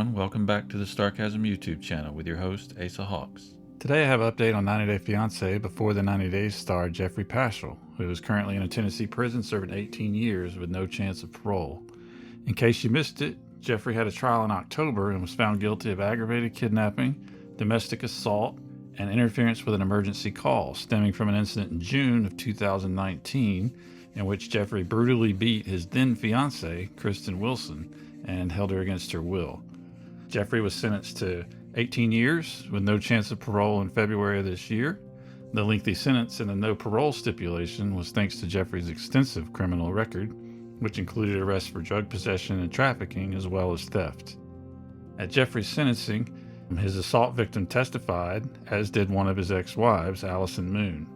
everyone. Welcome back to the Starcasm YouTube channel with your host, Asa Hawks. Today I have an update on 90 Day Fiance Before the 90 Days star Geoffrey Paschel, who is currently in a Tennessee prison serving 18 years with no chance of parole. In case you missed it, Geoffrey had a trial in October and was found guilty of aggravated kidnapping, domestic assault, and interference with an emergency call stemming from an incident in June of 2019 in which Geoffrey brutally beat his then fiancée, Kristen Wilson, and held her against her will. Geoffrey was sentenced to 18 years with no chance of parole in February of this year. The lengthy sentence and the no parole stipulation was thanks to Geoffrey's extensive criminal record, which included arrests for drug possession and trafficking as well as theft. At Geoffrey's sentencing, his assault victim testified, as did one of his ex-wives, Allison Moon.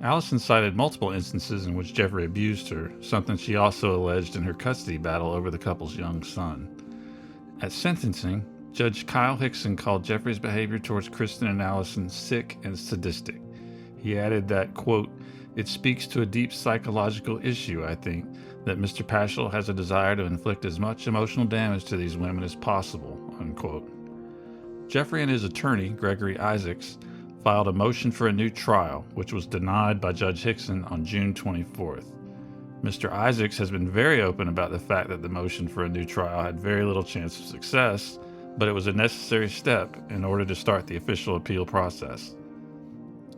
Allison cited multiple instances in which Geoffrey abused her, something she also alleged in her custody battle over the couple's young son. At sentencing, Judge Kyle Hickson called Geoffrey's behavior towards Kristen and Allison sick and sadistic. He added that, quote, "It speaks to a deep psychological issue, I think, that Mr. Paschel has a desire to inflict as much emotional damage to these women as possible," unquote. Geoffrey and his attorney, Gregory Isaacs, filed a motion for a new trial, which was denied by Judge Hickson on June 24th. Mr. Isaacs has been very open about the fact that the motion for a new trial had very little chance of success, but it was a necessary step in order to start the official appeal process.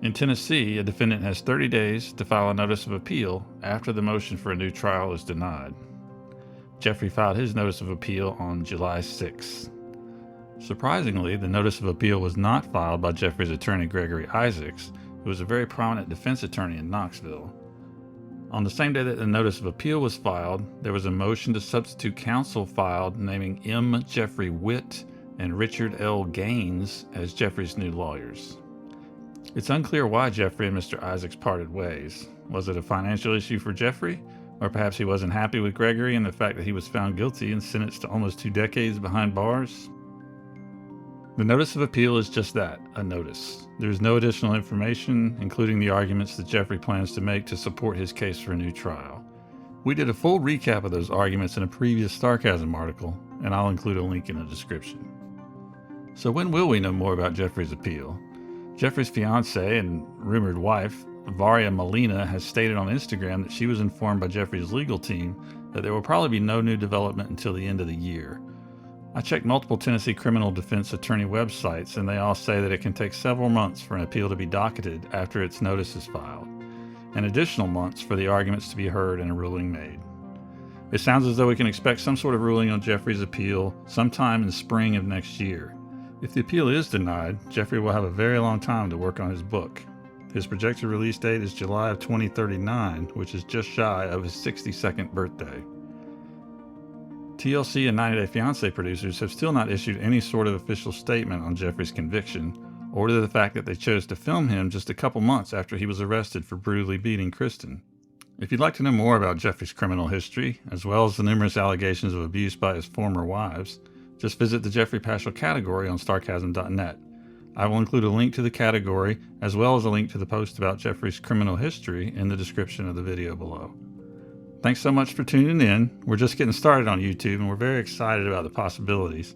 In Tennessee, a defendant has 30 days to file a notice of appeal after the motion for a new trial is denied. Geoffrey filed his notice of appeal on July 6th. Surprisingly, the notice of appeal was not filed by Geoffrey's attorney Gregory Isaacs, who was a very prominent defense attorney in Knoxville. On the same day that the notice of appeal was filed, there was a motion to substitute counsel filed naming M. Geoffrey Witt and Richard L. Gaines as Geoffrey's new lawyers. It's unclear why Geoffrey and Mr. Isaacs parted ways. Was it a financial issue for Geoffrey? Or perhaps he wasn't happy with Gregory and the fact that he was found guilty and sentenced to almost 2 decades behind bars? The notice of appeal is just that, a notice. There is no additional information, including the arguments that Geoffrey plans to make to support his case for a new trial. We did a full recap of those arguments in a previous Starcasm article, and I'll include a link in the description. So when will we know more about Geoffrey's appeal? Geoffrey's fiancée and rumored wife, Varia Molina, has stated on Instagram that she was informed by Geoffrey's legal team that there will probably be no new development until the end of the year. I checked multiple Tennessee criminal defense attorney websites, and they all say that it can take several months for an appeal to be docketed after its notice is filed, and additional months for the arguments to be heard and a ruling made. It sounds as though we can expect some sort of ruling on Geoffrey's appeal sometime in spring of next year. If the appeal is denied, Geoffrey will have a very long time to work on his book. His projected release date is July of 2039, which is just shy of his 62nd birthday. TLC and 90 Day Fiance producers have still not issued any sort of official statement on Geoffrey's conviction, or to the fact that they chose to film him just a couple months after he was arrested for brutally beating Kristen. If you'd like to know more about Geoffrey's criminal history, as well as the numerous allegations of abuse by his former wives, just visit the Geoffrey Paschel category on starcasm.net. I will include a link to the category, as well as a link to the post about Geoffrey's criminal history in the description of the video below. Thanks so much for tuning in. We're just getting started on YouTube, and we're very excited about the possibilities.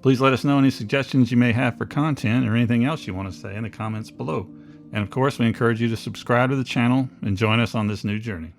Please let us know any suggestions you may have for content or anything else you want to say in the comments below. And of course, we encourage you to subscribe to the channel and join us on this new journey.